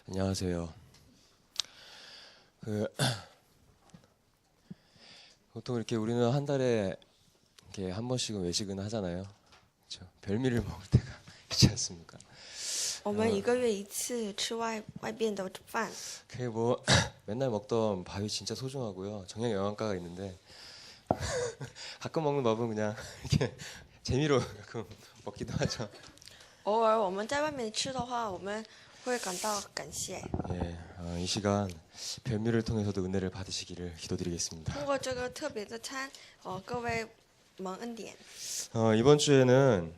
안녕하세요. 보통 이렇게 우리는 한 달에 이렇게 한 번씩은 외식은 하잖아요. 그렇죠? 별미를 먹을 때가 있지 않습니까? 我们一个月一次吃外边的饭， 그게 뭐 맨날 먹던 밥이 진짜 소중하고요. 정녕 영양가가 있는데 가끔 먹는 밥은 그냥 이렇게 재미로 가끔 먹기도 하죠. 偶尔我们在外面吃的话，我们会感到感谢。 예, 이 시간 별미를 통해서도 은혜를 받으시기를 기도드리겠습니다. 通过这个特别的餐，各位蒙恩典。 이번 주에는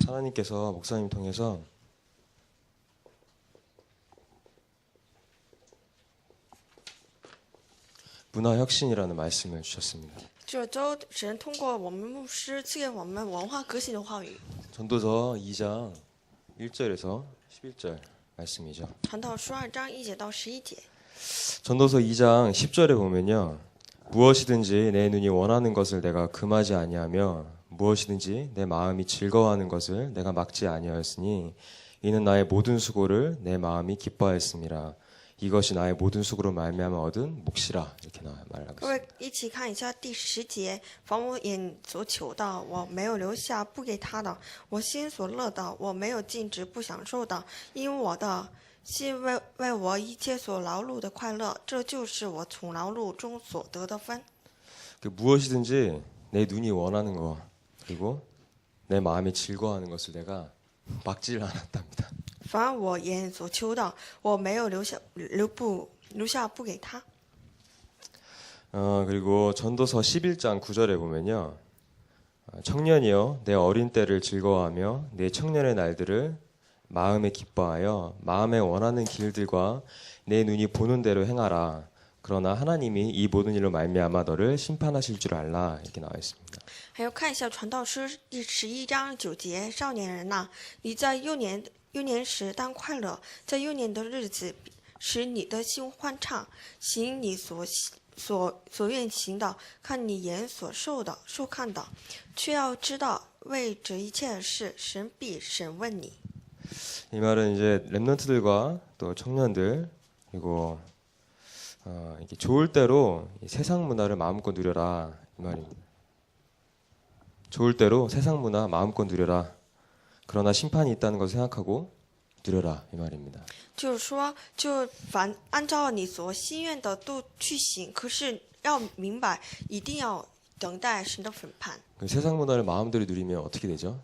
하나님께서 목사님 통해서 문화혁신이라는 말씀을 주셨습니다. 这周神通过我们牧师赐给我们文化革新的话语， 전도서 2장 1절에서 11절 말씀이죠. 传道书2章1节到11节。 전도서 2장 10절에 보면요. 무엇이든지 내 눈이 원하는 것을 내가 금하지 아니하며 무엇이든지 내 마음이 즐거워하는 것을 내가 막지 아니하였으니 이는 나의 모든 수고를 내 마음이 기뻐하였음이라. 이것이 나의 모든 수고로 말미암아 얻은 몫이라. 이렇게 말하고 各 있습니다. 位一起看一下第10节，凡我眼所求的，我没有留下不给他的；我心所乐的，我没有禁止不享受的。因我的心为我一切所劳碌的快乐，这就是我从劳碌中所得的分。 무엇이든지 내 눈이 원하는 거 그리고 내 마음이 즐거워하는 것을 내가 막지를 않았답니다. 凡我眼所求的，我没有留下不给他。 그리고 전도서 11장 9절에 보면요. 청년이여 내 어린 때를 즐거워하며 내 청년의 날들을 마음에 기뻐하여 마음에 원하는 길들과 내 눈이 보는 대로 행하라. 그러나 하나님이 이 모든 일로 말미암아 너를 심판하실 줄 알라. 이렇게 나와 있습니다. 还有看一下传道书第11章9节，少年人呐，你在幼年时当快乐，在幼年的日子使你的心欢畅，行你所愿行的，看你眼所受看的，却要知道为这一切的事，神必审问你。 이 말은 이제 렘넌트들과 또 청년들 그리고 이렇게 좋을 대로 세상 문화를 마음껏 누려라 이 말입니다. 좋을 대로 세상 문화 마음껏 누려라. 그러나 심판이 있다는 것을 생각하고 누려라 이 말입니다. 就是说，就凡按照你所心愿的都去行，可是要明白，一定要等待神的审判。 그 세상 문화를 마음대로 누리면 어떻게 되죠?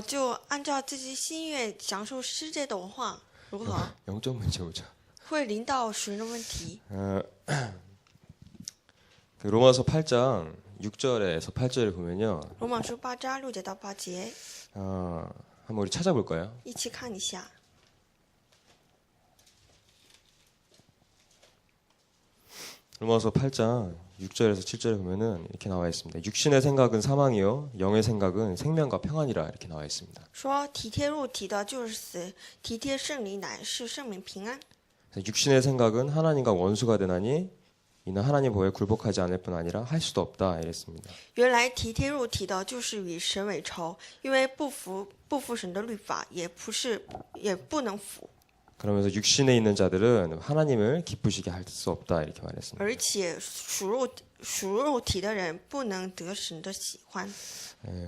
就按照自己心愿享受世界的文化，如何 영적 문제 오죠. 会临到属灵的问题？ 그 로마서 8장 6절에서 8절을 보면요. 罗马书8章6节到8节， 한번 우리 찾아볼까요? 一起看一下。 로마서 8장 6절에서 7절에 보면은 이렇게 나와 있습니다. 육신의 생각은 사망이요 영의 생각은 생명과 평안이라 이렇게 나와 있습니다. 说体贴肉体的就是死，体贴圣灵乃是生命平安。 육신의 생각은 하나님과 원수가 되나니 이는 하나님 보에 굴복하지 않을 뿐 아니라 할 수도 없다 이랬습니다. 原来体贴肉体的就是与神为仇，因为不服神的律法，也不能服。 그러면서 육신에 있는 자들은 하나님을 기쁘시게 할 수 없다 이렇게 말했습니다. 而且属肉体的人不能得神的喜欢。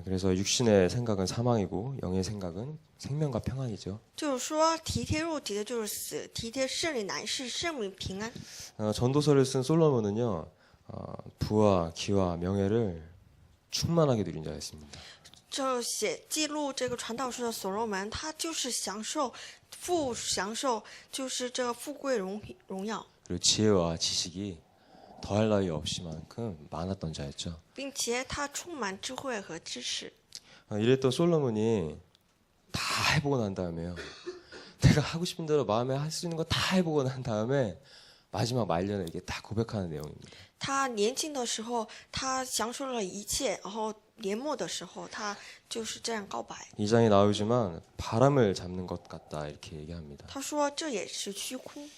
그래서 육신의 생각은 사망이고 영의 생각은 생명과 평안이죠. 就是说，体贴肉体的就是死，体贴圣灵乃是生命平安。 전도서를 쓴 솔로몬은요. 부와 기와 명예를 충만하게 누린 자였습니다. 这记录这个传道书的所罗门，他就是享受就是这个富贵荣耀， 그리고 지혜와 지식이 더할 나위 없이 만큼 많았던 자였죠. 并且他充满智慧和知识。 이랬던 솔로몬이 다 해보고 난 다음에요. 내가 하고 싶은 대로 마음에 할 수 있는 거 다 해보고 난 다음에 마지막 말년에 이게 다 고백하는 내용입니다. 他年轻的时候，他享受了一切，然后年末的时候，他就是这样告白。 이 장에 나오지만 바람을 잡는 것 같다 이렇게 얘기합니다. 他说这也是虚空，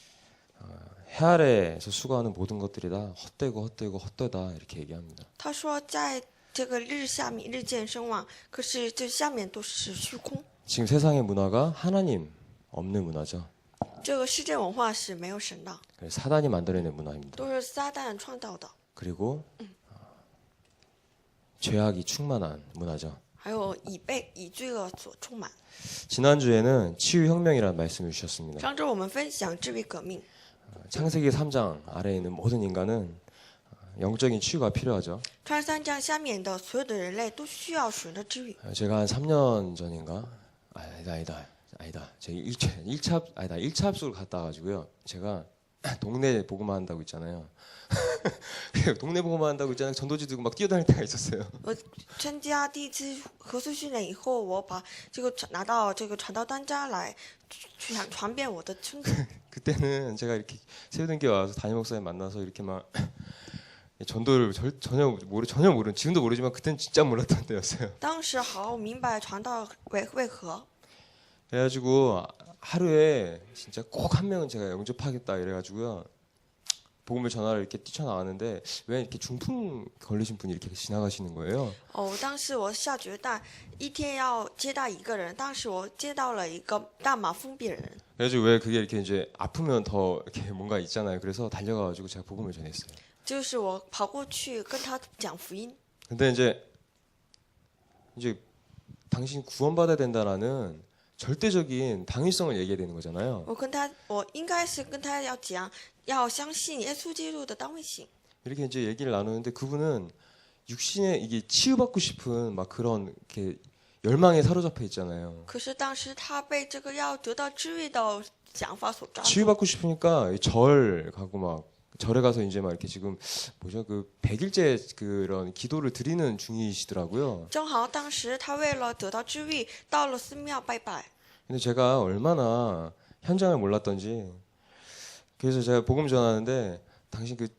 해 아래에서 수고하는 모든 것들이 다 헛되고 헛되다 이렇게 얘기합니다. 他说在这个日下面日渐声望，可是这下面都是虚空。 지금 세상의 문화가 하나님 없는 문화죠. 这个世界文化是没有神的， 사단이 만들어낸 문화입니다. 都是撒旦创造的， 그리고 죄악이 충만한 문화죠. 还有以罪恶所充满。 지난주에는 치유혁명이라는 말씀을 주셨습니다. 上周我们分享治愈革命， 창세기 3장 아래에 있는 모든 인간은 영적인 치유가 필요하죠. 穿山章下面的所有的人类都需要神的治愈。 제가 한 3년 전인가? 아니다. 제가 1차 합숙을 갔다 와가지고요. 제가 동네 복음화 한다고 있잖아요. 동네 복음화 한다고 있잖아요. 전도지 들고 막 뛰어다닐 때가 있었어요. 我参加第一次合宿训练以后，我把这个拿到这个传道单张来传遍我的村子。 그때는 제가 이렇게 세우등교회 와서 담임 목사님 만나서 이렇게 막 전도를 전혀 모르는 지금도 모르지만 그때는 진짜 몰랐던 때였어요. 当时好明白传道为何， 그래가지고 하루에 진짜 꼭 한 명은 제가 영접하겠다 이래가지고요. 복음을 전하러 이렇게 뛰쳐나왔는데 왜 이렇게 중풍 걸리신 분이 이렇게 지나가시는 거예요? 哦，当时我下决定一天要接待一个人，当时我接到了一个大麻风病人， 그래가지고 왜 그게 이렇게 이제 아프면 더 이렇게 뭔가 있잖아요. 그래서 달려가가지고 제가 복음을 전했어요. 就是我跑过去跟他讲福音。 근데 이제 당신 구원받아야 된다라는 절대적인 당위성을 얘기해야 되는 거잖아요. 我应该是跟他要讲，要相信耶稣基督的当位性。 이렇게 이제 얘기를 나누는데 그분은 육신에 이게 치유받고 싶은 막 그런 이렇게 열망에 사로잡혀 있잖아요. 可是当时他被这个要得到治愈的想法所抓住， 치유받고 싶으니까 절 가고 막 절에 가서 이제 막 이렇게 지금 뭐죠 그 100일째 그런 기도를 드리는 중이시더라고요. 正好当时他为了得到治愈，到了寺庙拜拜。 근데 제가 얼마나 현장을 몰랐던지 그래서 제가 복음 전하는데 당신 그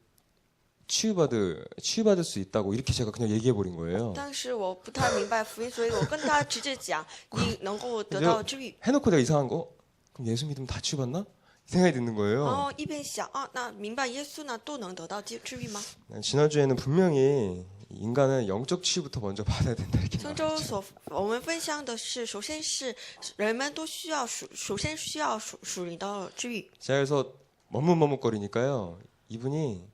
치유받을 수 있다고 이렇게 제가 그냥 얘기해 버린 거예요. 当时我不太明白福音，所以我跟他直接讲，你能够得到治愈。 해놓고 내가 이상한 거 그럼 예수 믿으면 다 치유받나? 이 생각이 드는 然 거예요. 后一边想啊，那明白耶稣呢都能得到治愈吗？ 지난주에는 분명히 인간은 영적 치유부터 먼저 받아야 된다 이렇게 上周 말했죠. 我们分享的是，首先是人们都需要首先需要属灵的治愈。 제가 그래서 머뭇머뭇거리니까요. 이분이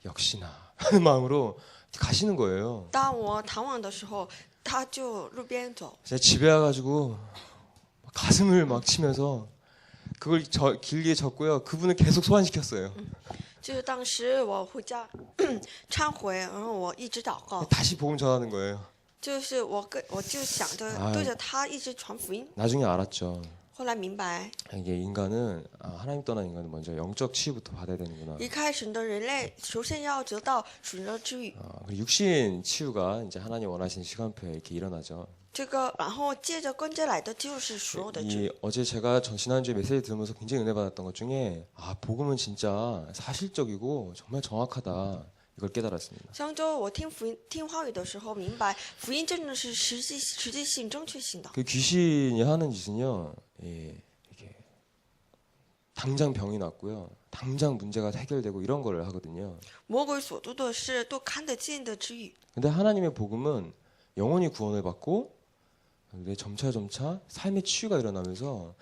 역시나 하는 마음으로 가시는 거예요. 当我逃亡的时候，他就路边走。 제가 집에 와가지고 가슴을 막 치면서 그걸 길게 적고요. 그분을 계속 소환시켰어요. 就是当时我回家忏悔，然后我一直祷告， 다시 복음 전하는 거예요. 就是我就想着对着他一直传福音。 나중에 알았죠. 后来明白， 이게 인간은 하나님 떠난 인간은 먼저 영적 치유부터 받아야 되는구나. 离开神的人类，首先要得到属灵的治愈。 그리고 육신 치유가 이제 하나님 원하시는 시간표에 이렇게 일어나죠. 这个，然后接着跟着来的就是所有的治愈。 어제 제가 지난주에 메시지 들으면서 굉장히 은혜 받았던 것 중에 복음은 진짜 사실적이고 정말 정확하다 이걸 깨달았습니다. 上周我听话语的时候，明白福音真的是实际性、正确性的。 그 귀신이 하는 짓은요, 이게 당장 병이 났고요, 당장 문제가 해결되고 이런 거를 하거든요. 魔鬼所做的事都看得见的治愈， 근데 하나님의 복음은 영원히 구원을 받고 내 점차 삶의 치유가 일어나면서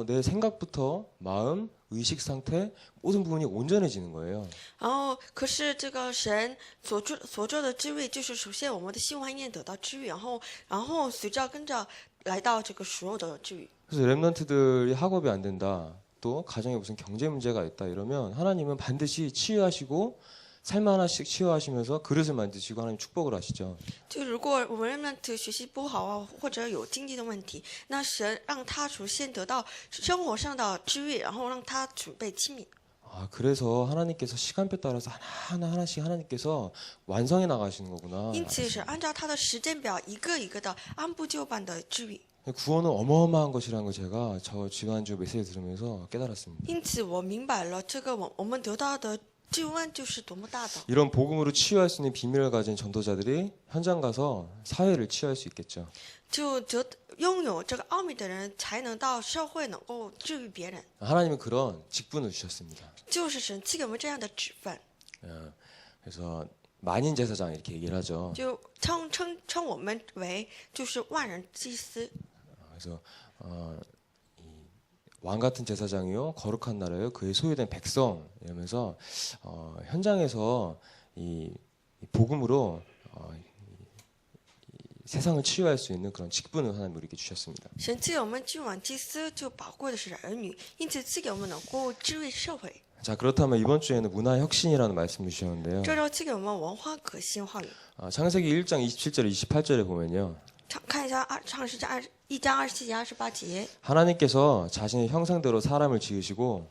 내 생각부터 마음, 의식 상태 모든 부분이 온전해지는 거예요. 然后可是这个神所做的治愈，就是首先我们的心怀念得到治愈，然后随着跟着来到这个所有的治愈。 그래서 렘넌트들이 학업이 안 된다, 또 가정에 무슨 경제 문제가 있다 이러면 하나님은 반드시 치유하시고 삶 하나씩 치유하시면서 그릇을 만드시고 하나님 축복을 하시죠. 就如果我们人们的学习不好啊，或者有经济的问题，那神让他首先得到生活上的治愈，然后让他准备器皿。 그래서 하나님께서 시간표 따라서 하나씩 하나님께서 완성해 나가시는 거구나. 因此是按照他的时间表，一个一个的按部就班的治愈。 구원은 어마어마한 것이라는 걸 제가 지난주 메시지 들으면서 깨달았습니다. 因此我明白了这个我们得到的救恩就是多么大的。 이런 복음으로 치유할 수 있는 비밀을 가진 전도자들이 현장 가서 사회를 치유할 수 있겠죠. 就拥有这个奥秘的人，才能到社会能够治愈别人。 하나님은 그런 직분을 주셨습니다. 就是神赐给我们这样的职分， 그래서 만인 제사장 이렇게 얘기를 하죠. 就称我们为就是万人祭司。 그래서 이 왕 같은 제사장이요 거룩한 나라요 그의 소유된 백성 이러면서 현장에서 이 복음으로 세상을 치유할 수 있는 그런 직분을 하나님 우리에게 주셨습니다. 神赐给我们君王祭司，就宝贵的是儿女，因此赐给我们能够治愈社会。 자 그렇다면 이번 주에는 문화 혁신이라는 말씀을 주셨는데요. 这周赐给我们文化革新话语。 창세기 1장 27절 28절에 보면요. 看一下创世纪1章27节28节， 하나님께서 자신의 형상대로 사람을 지으시고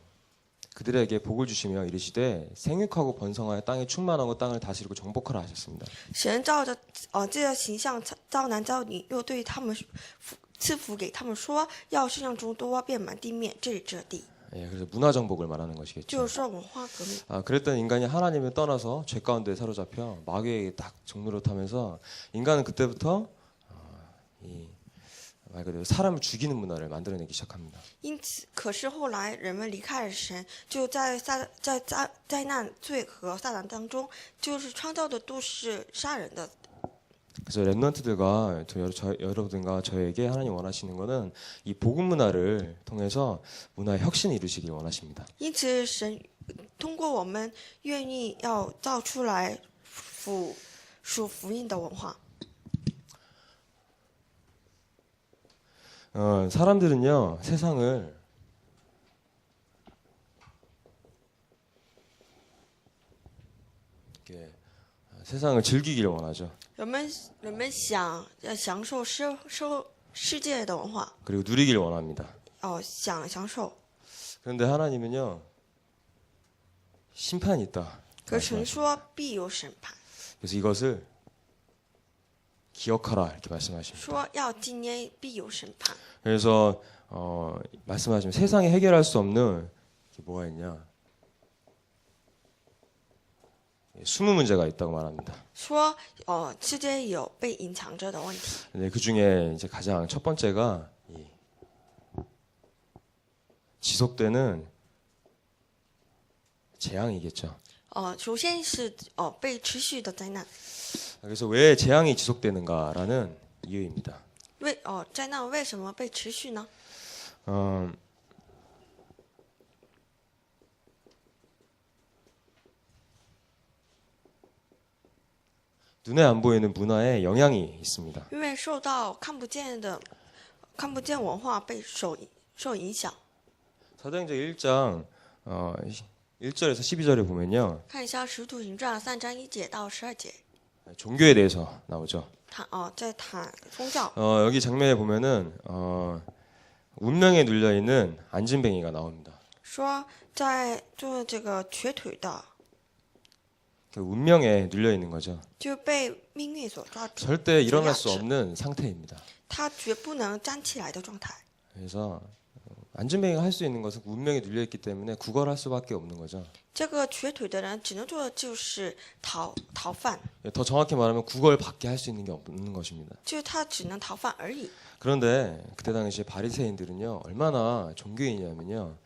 그들에게 복을 주시며 이르시되 생육하고 번성하여 땅에 충만하고 땅을 다스리고 정복하라 하셨습니다. 神照着自己的形象造男造女，又对他们赐福给他们说，要生养众多，遍满地面，治理这地。 예, 그래서 문화 정복을 말하는 것이겠죠. 就是说文化革命。 그랬던 인간이 하나님을 떠나서 죄 가운데 사로잡혀 마귀에게 딱 종노릇하면서 인간은 그때부터 말 그대로 사람을 죽이는 문화를 만들어내기 시작합니다. 因此，可是后来人们离开了神，就在灾难、罪和撒旦当中，就是创造的都是杀人的。 그래서 랩런트들과 여러분과 저에게 하나님 원하시는 것은 이 복음 문화를 통해서 문화 혁신을 이루시길 원하십니다. 因此，神通过我们愿意要造出来属福音的文化。 사람들은요 세상을 이렇게 세상을 즐기기를 원하죠. 人们想要享受世界的文化， 그리고 누리기를 원합니다. 想享受。 그런데 하나님은요 심판이 있다. 可神说必有审判， 그래서 이것을 기억하라 이렇게 말씀하십니다. 说要纪念必有审判。 그래서 말씀하시면 세상에 해결할 수 없는 게 뭐가 있냐? 숨은 문제가 있다고 말합니다. 说世界有被隐藏着的问题。 네, 그 중에 이제 가장 첫 번째가 이 지속되는 재앙이겠죠. 首先是被持续的灾难。 그래서 왜 재앙이 지속되는가라는 이유입니다. 灾难为什么被持续呢？ 눈에 안 보이는 문화에 영향이 있습니다. 因为受到看不见文化被受影响。 사도행전 1장 1절에서 12절에 보면요. 看一下《使徒行传》3章1节到12节， 종교에 대해서 나오죠. 在谈宗教。 여기 장면에 보면은 운명에 눌려 있는 안진뱅이가 나옵니다. 说在做这个瘸腿的， 그 운명에 눌려 있는 거죠. 就被命运所抓住， 절대 일어날 수 없는 상태입니다. 他绝不能站起来的状态。 그래서 안진뱅이가 할 수 있는 것은 운명에 눌려 있기 때문에 구걸할 수밖에 없는 거죠. 这个瘸腿的人只能做的就是逃犯， 더 정확히 말하면 구걸밖에 할 수 있는 게 없는 것입니다. 就他只能逃犯而已。 그런데 그때 당시에 바리새인들은요 얼마나 종교인이냐면요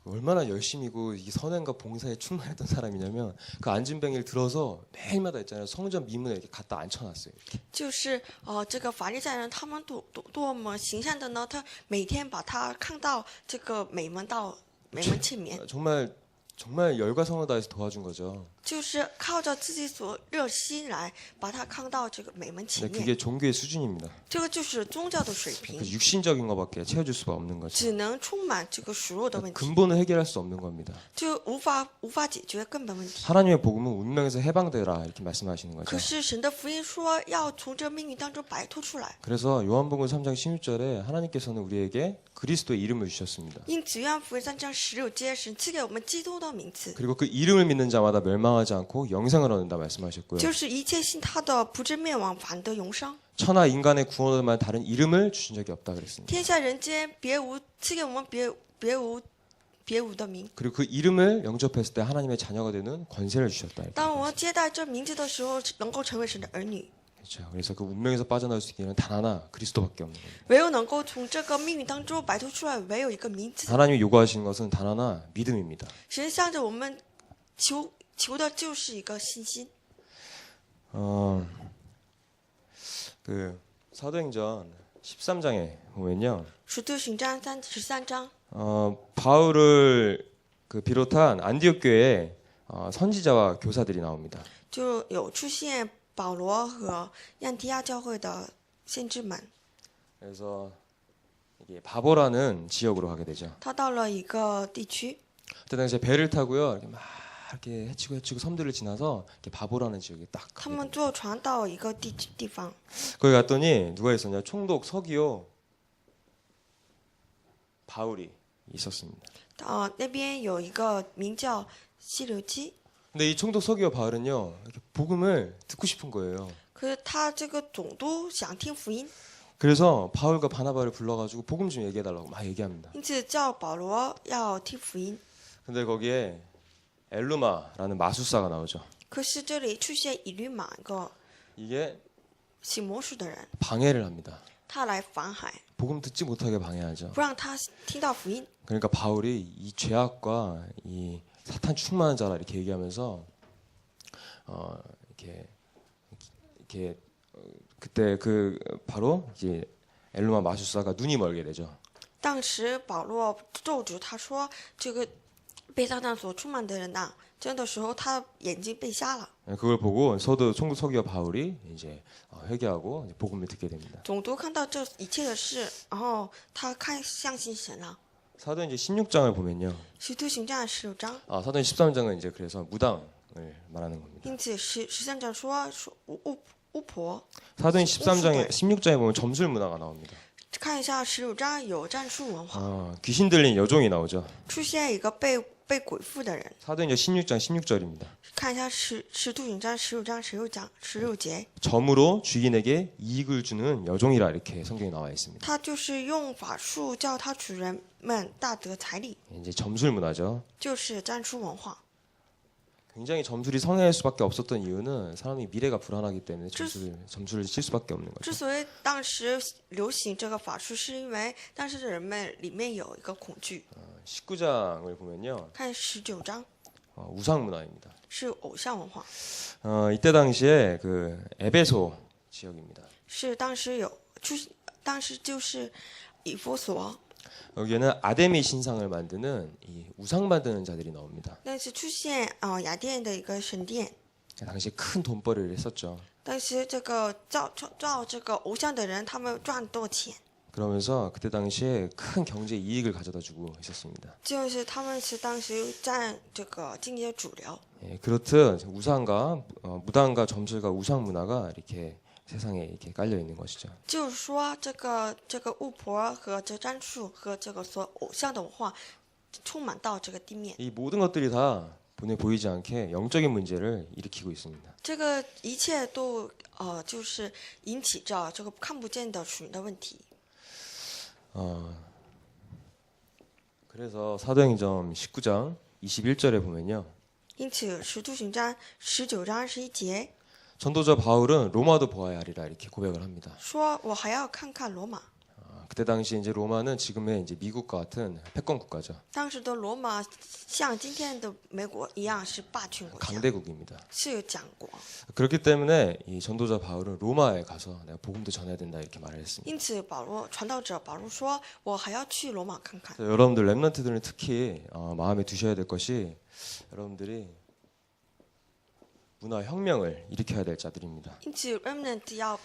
얼마나 열심히고 이 선행과 봉사에 충만했던 사람이냐면 그 안진뱅이를 들어서 매일마다 있잖아요 성전 미문에 이렇게 갖다 앉혀놨어요. 이렇게. 就是这个法利赛人他们多么行善的呢？他每天把他看到这个美门前面， 정말 열과 성을 다해서 도와준 거죠. 就是靠着自己所热心来把他看到这个美门前 근데 面。 그게 종교의 수준입니다. 这个就是宗教的水平， 그 육신적인 것밖에 채워줄 수가 없는 거죠. 只能充满这个属肉的问题， 근본을 해결할 수 없는 겁니다. 就无法解决根本问题。 하나님의 복음은 운명에서 해방되라 이렇게 말씀하시는 可 거죠. 是神的福音说要从这命运当中摆脱出来， 그래서 요한복음 3장 16절에 하나님께서는 우리에게 그리스도의 이름을 주셨습니다. 因此约翰福音3章16节，神赐给我们基督的名字， 그리고 그 이름을 믿는 자마다 멸망하지 않고 영생을 얻는다 말씀하셨고요. 就是一切信他的不至灭亡，反得永生。 천하 인간의 구원을 만 다른 이름을 주신 적이 없다 그랬습니다. 天下人间别无赐给我们别无的名。 그리고 그 이름을 영접했을 때 하나님의 자녀가 되는 권세를 주셨다. 이렇게 当我们接待这名字的时候，能够成为神的儿女。 그렇죠. 그래서 그 운명에서 빠져나올 수 있는 단 하나 그리스도밖에 없는 겁니다. 唯有能够从这个命运当中摆脱出来，唯有一个名字。 하나님이 요구하시는 것은 단 하나 믿음입니다. 神向着我们求的就是一个信心。 그 사도행전 13장에 보면요. 使徒行传13章， 바울을 비롯한 안디옥 교회에 선지자와 교사들이 나옵니다. 就有出现保罗和亚提亚教会的先知们。 그래서 이게 바보라는 지역으로 가게 되죠. 他到了一个地区， 그때 당시에 배를 타고요. 이렇게 막 이렇게 헤치고 섬들을 지나서 이렇게 바보라는 지역에 딱 他 가게 们 됩니다. 坐船到一个地方， 거기 갔더니 누가 있었냐? 총독 서기오 바울이 있었습니다. 那边有一个名叫西流基， 근데 이 총독 서기오 바울은요. 이렇게 복음을 듣고 싶은 거예요. 可是他这个总督想听福音， 그래서 바울과 바나바를 불러가지고 복음 좀 얘기해달라고 막 얘기합니다. 因此叫保罗要听福音。 근데 거기에 엘루마라는 마술사가 나오죠. 可是这里出现以律马一个 이게 行魔术的人， 방해를 합니다. 他来妨害， 복음 듣지 못하게 방해하죠. 不让他听到福音。 그러니까 바울이 이 죄악과 이 사탄 충만한 자라 이렇게 얘기하면서 그때 바로 이제 엘루마 마술사가 눈이 멀게 되죠. 当时保罗咒诅他说：“这个被撒旦所充满的人呐、这的时候他眼睛被瞎了。 그걸 보고 총독 서기와 바울이 이제 회개하고 이제 복음을 듣게 됩니다. 总督看到这一切的事，然后他相信神了。 사도행전 16장을 보면요. 使徒行传16章， 사도행 13장은 이제 그래서 무당을 말하는 겁니다. 因此13章说巫婆。 사도행 13장에 16장에 보면 점술 문화가 나옵니다. 看一下15章有战术文化， 귀신 들린 여종이 나오죠. 出现一个被鬼附的人。 사도행전 16장 16절입니다. 看一下使徒行传15章16节， 점으로 주인에게 이익을 주는 여종이라 이렇게 성경에 나와 있습니다. 他就是用法术叫他主人们大得财力， 이제 점술 문화죠. 就是战术文化。 굉장히 점술이 성행할 수밖에 없었던 이유는 사람이 미래가 불안하기 때문에 점술을 칠 수밖에 없는 之 거죠. 所以当时流行这个法术，是因为当时的人们里面有一个恐惧。 19장을 보면요. 看19章 우상 문화입니다. 是偶像文化， 이때 당시에 에베소 지역입니다. 是当时就是以弗所， 여기에는 아데미 신상을 만드는 이 우상 만드는 자들이 나옵니다. 但是出现雅典的一个神殿， 당시 큰 돈벌이를 했었죠. 但是这个造这个偶像的人，他们赚多钱， 그러면서 그때 당시에 큰 경제 이익을 가져다 주고 있었습니다. 就是他们是当时占这个经济主流。 그렇듯 우상과 무당과 점술과 우상 문화가 이렇게 세상에 이렇게 깔려 있는 것이죠. 就是说，这个巫婆和这战术和这个所偶像的文化，充满到这个地面。 이 모든 것들이 다 눈에 보이지 않게 영적인 문제를 일으키고 있습니다. 这个一切都就是引起着这个看不见的属灵的问题。 그래서 사도행전 19장 21절에 보면요. 因此，使徒行传19章21节 전도자 바울은 로마도 보아야 하리라 이렇게 고백을 합니다. 说：“我还要看看罗马。 그때 당시 이제 로마는 지금의 이제 미국과 같은 패권 국가죠. 当时的罗马像今天的美国一样是霸权国家， 강대국입니다. 是有讲国。 그렇기 때문에 이 전도자 바울은 로마에 가서 내가 복음도 전해야 된다 이렇게 말을 했습니다. 因此，传道者保罗说：“我还要去罗马看看。 그래서 여러분들 렘넌트들은 특히 마음에 두셔야 될 것이 여러분들이 문화 혁명을 일으켜야 될 자들입니다. 因此 ，remnant 要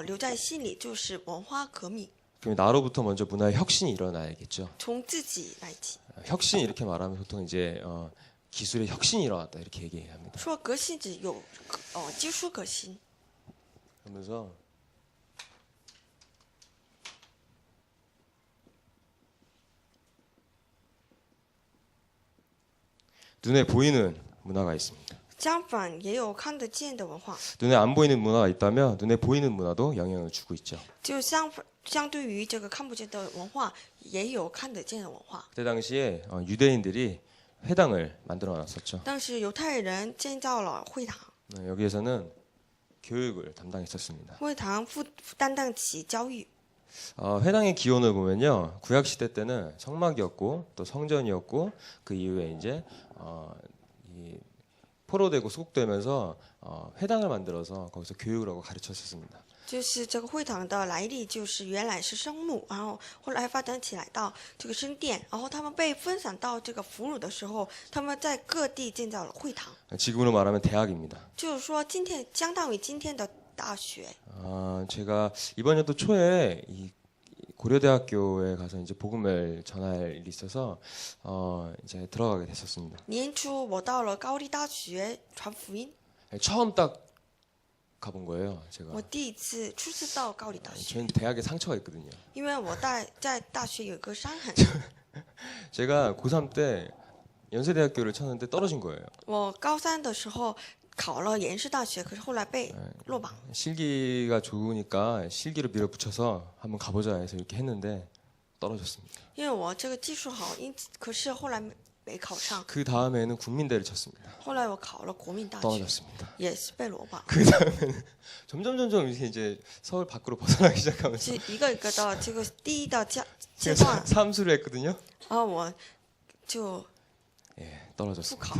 留在心里，就是文化革命， 그럼 나로부터 먼저 문화의 혁신이 일어나야겠죠. 从自己来起。 혁신 이렇게 말하면 보통 이제 기술의 혁신이 일어났다 이렇게 얘기합니다. 说革新只有技术革新， 그러면서 눈에 보이는 문화가 있습니다. 相反也有看得见的文化。 눈에 안 보이는 문화가 있다면 눈에 보이는 문화도 영향을 주고 있죠. 就相对于这个看不见的文化，也有看得见的文化。 그때 당시에 유대인들이 회당을 만들어 놨었죠. 当时犹太人建造了会堂， 여기에서는 교육을 담당했었습니다. 会堂担当起教育。 회당의 기원을 보면요, 구약 시대 때는 성막이었고 또 성전이었고 그 이후에 이제 이 포로되고 소국되면서 회당을 만들어서 거기서 교육을 하고 가르쳤었습니다. 就是这个会堂的来历，就是原来是生木，然后后来发展起来到这个圣殿，然后他们被分散到这个俘虏的时候，他们在各地建造了会堂。 지금으로 말하면 대학입니다. 就是说，今天相当于今天的大学。 제가 이번 연도 초에 이 고려대학교에 가서 이제 복음을 전할 일이 있어서 이제 들어가게 됐었습니다. 年初我到了高丽大学传福音， 처음 딱 가본 거예요, 제가. 我第一次初次到高丽大学， 저는 대학에 상처가 있거든요. 因为我在大学有个伤痕。 제가 고3 때 연세대학교를 쳤는데 떨어진 거예요. 我高三的时候考了延世大学，可是后来被落榜。 실기가 좋으니까 실기로 밀어붙여서 한번 가보자 해서 이렇게 했는데 떨어졌습니다. 因为我这个技术好，可是后来没考上。 그 다음에는 국민대를 쳤습니다. 后来我考了国民大学， 떨어졌습니다. 也是被落榜。 그 다음에는 점점 이제 서울 밖으로 벗어나기 시작하면서 是一个一个的这个第一的阶 제가 段， 삼수를 했거든요. 然后我就 예, 复 떨어졌습니다. 考，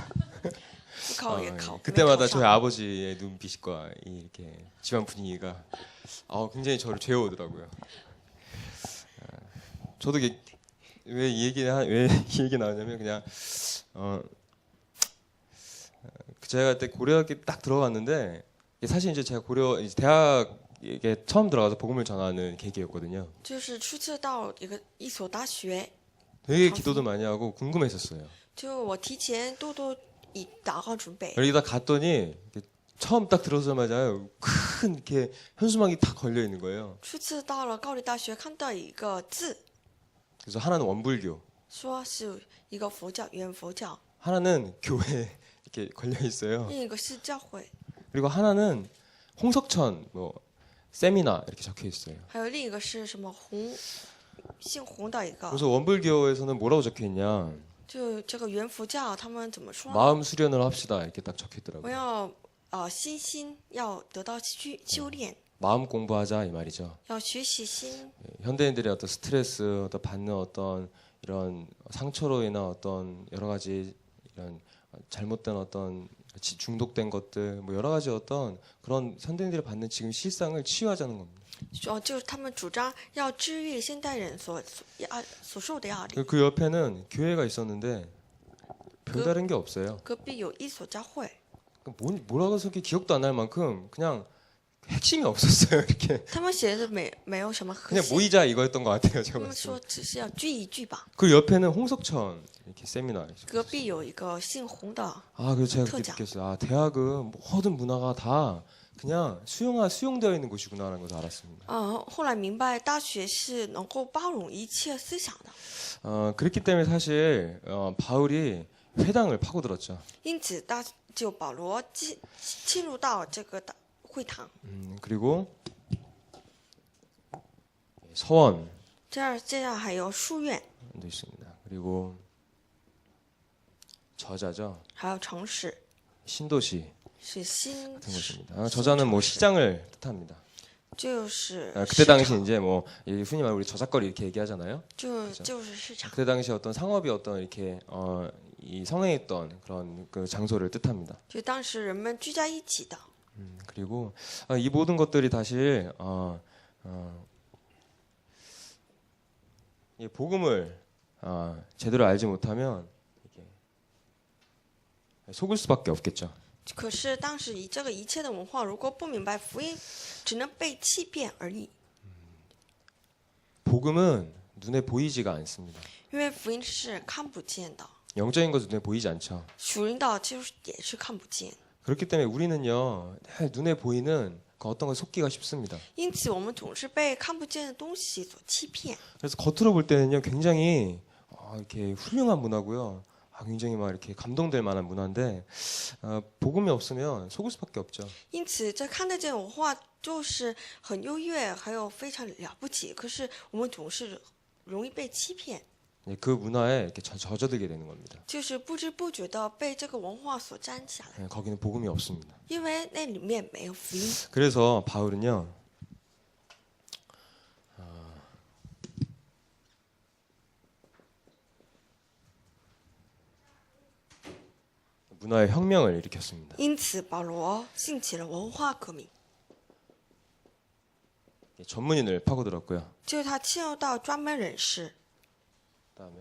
复考也考， 그때마다 没考 저희 上。 아버지의 눈빛과 이렇게 집안 분위기가 굉장히 저를 죄어오더라고요. 저도 왜 이 얘기 나오냐면 그냥 제가 그때 고려학교 딱 들어갔는데 이게 사실 이제 제가 고려 이제 대학에 처음 들어가서 복음을 전하는 계기였거든요. 就是初次到一所大学， 되게 기도도 많이 하고 궁금했었어요. 就我提前多以祷告准备。 여기다 갔더니 이렇게 처음 딱 들어서자마자 큰 이렇게 현수막이 딱 걸려 있는 거예요. 初次到了高丽大学，看到一个字， 그래서 하나는 원불교, 说是一个佛教，原佛教， 하나는 교회 이렇게 걸려 있어요. 另一个是教会， 그리고 하나는 홍석천 뭐 세미나 이렇게 적혀 있어요. 还有另一个是什么姓洪的一个。 그래서 원불교에서는 뭐라고 적혀 있냐? 就这个原佛教，他们怎么说？ 마음 수련을 합시다 이렇게 딱 적혀 我 있더라고요. 要心要得到修炼， 마음 공부하자 이 말이죠. 要学习心。 현대인들의 어떤 스트레스, 어떤 받는 어떤 이런 상처로 인한 어떤 여러 가지 이런 잘못된 어떤 중독된 것들, 뭐 여러 가지 어떤 그런 현대인들이 받는 지금 실상을 치유하자는 겁니다. 就是他们主张要治愈现代人所受的压力。 그 옆에는 교회가 있었는데 별다른 게 없어요. 隔壁有一所教会， 뭐라고 해서 기억도 안 날 만큼 그냥 핵심이 없었어요. 이렇게 他们写的没有什么核 그냥 心， 모이자 이거였던 것 같아요. 他 제가 们 봤을 说只是要聚一聚吧。 그 옆에는 홍석천 이렇게 세미나. 隔壁有一个姓洪的， 그래서 제가 그때 특장. 느꼈어요. 대학은 모든 문화가 다 그냥 수용되어 있는 곳이구나라는 것을 알았습니다. 后来明白大学是能够包容一切思想的， 그렇기 때문에 사실 바울이 회당을 파고들었죠. 因此保罗进入到这个会堂。 그리고 서원도 这样还有书院， 있습니다. 그리고 저자죠. 还有城市， 신도시 是新 같은 곳입니다. 저자는 뭐 시장을 뜻합니다. 就是 그때 市 당시 场， 이제 뭐 흔히 말하는 우리 저작거리 이렇게 얘기하잖아요. 就是市场。 그때 당시 어떤 상업이 어떤 이렇게 이 성행했던 그런 그 장소를 뜻합니다. 就当时人们聚在一起的， 그리고 이 모든 것들이 사실 이 복음을 제대로 알지 못하면 이렇게 속을 수밖에 없겠죠. 可是当时这个一切的文化，如果不明白福音，只能被欺骗而已。 복음은 눈에 보이지가 않습니다. 因为福音是看不见的， 영적인 것은 눈에 보이지 않죠. 属灵的就是也是看不见。 그렇기 때문에 우리는요 눈에 보이는 그 어떤 걸 속기가 쉽습니다. 因此，我们总是被看不见的东西所欺骗。 그래서 겉으로 볼 때는요 굉장히 이렇게 훌륭한 문화고요. 굉장히 막 이렇게 감동될 만한 문화인데 복음이 없으면 속을 수밖에 없죠. 因此，这看得见文化就是很优越，还有非常了不起。可是我们总是容易被欺骗， 그 문화에 이렇게 젖어들게 되는 겁니다. 就是不知不觉的被这个文化所沾起来， 거기는 복음이 없습니다. 因为那里面没有福音。 그래서 바울은요 문화의 혁명을 일으켰습니다. 因此，保罗兴起了文化革命。 전문인을 파고들었고요. 就是他进入到专门人士， 그다음에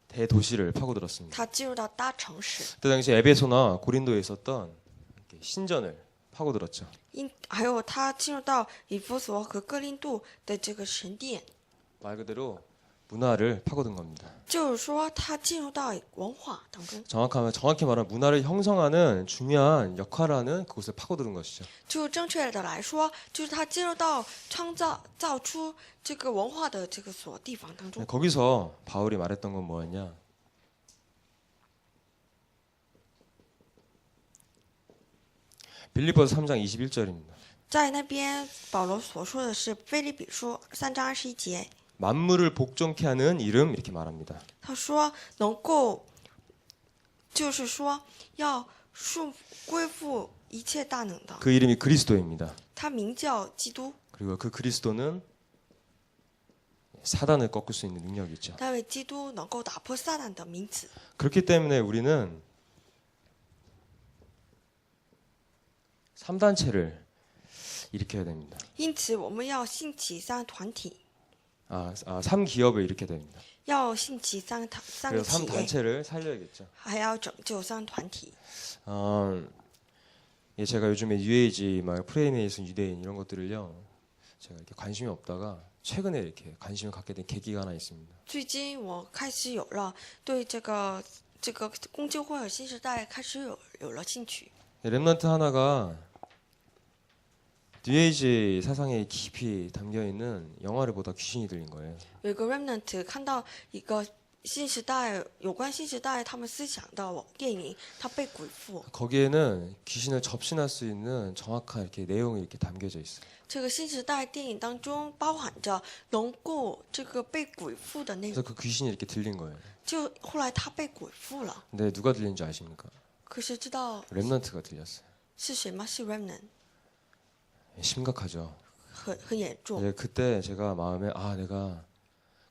대도시를 파고들었습니다. 他进入到大城市， 그때 당시 에베소나 고린도에 있었던 이렇게 신전을 파고들었죠. 还有他进入到以弗所和哥林度的这个神殿， 말 그대로 문화를 파고든 겁니다. 就是说他进入到文化当中， 정확히 말하면 문화를 형성하는 중요한 역할을 하는 그곳을 파고드는 것이죠. 就正确的来说，就是他进入到造出这个文化的这个地方当中。 거기서 바울이 말했던 건 뭐였냐? 빌립보서 3장 21절입니다. 在那边，保罗所说的是腓立比书3章21节， 만물을 복종케 하는 이름 이렇게 말합니다. 他说能够，就是说要归附一切大能的， 그 이름이 그리스도입니다. 他名叫基督。 그리고 그 그리스도는 사단을 꺾을 수 있는 능력이 있죠. 但为基督能够打破撒旦的名字， 그렇기 때문에 우리는 3단체를 일으켜야 됩니다. 因此我们要兴起三个团体， 3기업을 일으켜야 됩니다. 要兴起三个 그래서 企业， 3단체를 살려야겠죠. 还要拯救三个团体。 예, 제가 요즘에 UAG, 프레이메이슨 유대인 이런 것들을요, 제가 이렇게 관심이 없다가 최근에 이렇게 관심을 갖게 된 계기가 하나 있습니다. 最近我开始有了对这个公救会和新时代开始有了兴趣。 렘넌트 하나가 UAG 사상에 깊이 담겨 있는 영화를 보다 귀신이 들린 거예요. 有一个 remnant 看到一个新时代有关新时代他们思想的电影，他被鬼附。 거기에는 귀신을 접신할 수 있는 정확한 이렇게 내용이 이렇게 담겨져 있어요. 这个新时代电影当中包含着能够这个被鬼附的内 그래서 容。 그 귀신이 이렇게 들린 거예요. 就后来他被鬼附了， 근데 누가 들린지 아십니까? 可是知道 렘넌트가 들렸어요. 是谁吗？是 remnant， 심각하죠. 很严重。 네, 그때 제가 마음에 내가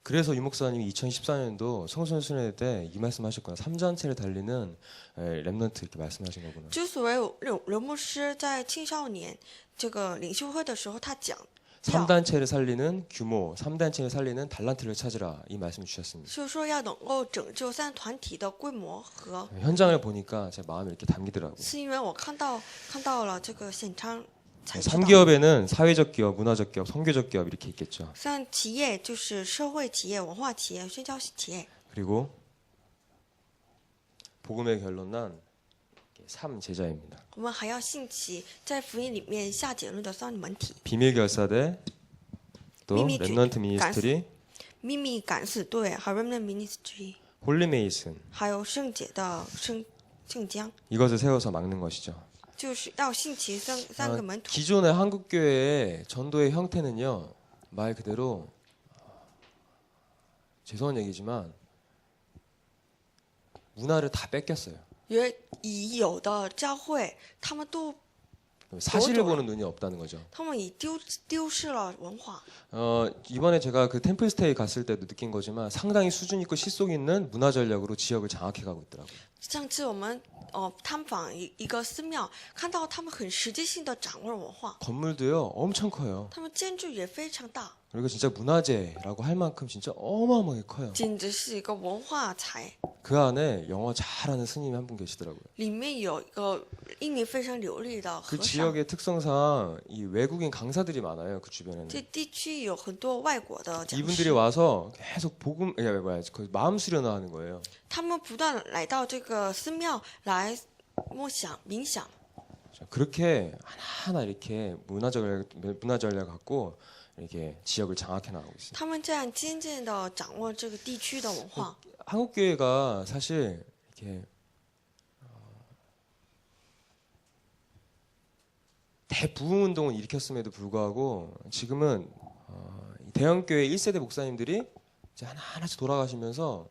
그래서 유 목사님이 2014년도 성선순회 때 이 말씀하셨구나. 3단체를 달리는 렘넌트 이렇게 말씀하신 거구나. 之所以刘牧师在青少年这个领袖会的时候，他讲 3단체를 살리는 규모, 3단체를 살리는 달란트를 찾으라 이 말씀을 주셨습니다. 就是说要能够拯救三团体的规模和， 현장을 보니까 제 마음이 이렇게 담기더라고요. 是因为我看到了这个现场才知道。 3기업에는 사회적 기업, 문화적 기업, 선교적 기업 이렇게 있겠죠. 像企业就是社会企业、文化企业、宣教企业， 그리고 복음의 결론난 3제자입니다. 我们还要兴起在福音里面下结论的三门体： 비밀 결사대, 또 미미 렘넌트 미니스트리, 秘密敢死队和 remnant ministry， 홀리메이슨 还有圣洁的圣江， 이것을 세워서 막는 것이죠. 就是要兴起三个门徒。 기존의 한국 교회의 전도의 형태는요, 말 그대로 죄송한 얘기지만 문화를 다 뺏겼어요. 已有的教会，他们 사실을 보는 눈이 없다는 거죠. 已丢失了文化。 이번에 제가 그 템플스테이 갔을 때도 느낀 거지만 상당히 수준 있고 실속 있는 문화 전략으로 지역을 장악해 가고 있더라고요. 上次我们探访一个寺庙，看到他们很实际性的掌握文化， 건물도요 엄청 커요. 他们建筑也非常大， 그리고 진짜 문화재라고 할 만큼 진짜 어마어마하게 커요. 简直是一个文化财。 그 안에 영어 잘하는 스님이 한 분 계시더라고요. 里面有一个英语非常流利的 그 和尚。 지역의 특성상 이 외국인 강사들이 많아요. 그 주변에는. 这地区有很多外国的讲 이분들이 师， 와서 계속 그 마음 수련을 하는 거예요. 他们不断来到这个寺庙来默想冥想。 자, 그렇게 하나하나 이렇게 문화 전략을 갖고 이렇게 지역을 장악해 나가고 있습니다. 他们这样渐渐的掌握这个地区的文化。 한국 교회가 사실 이렇게 대부흥 운동을 일으켰음에도 불구하고 지금은 대형 교회 1세대 목사님들이 이제 하나하나씩 돌아가시면서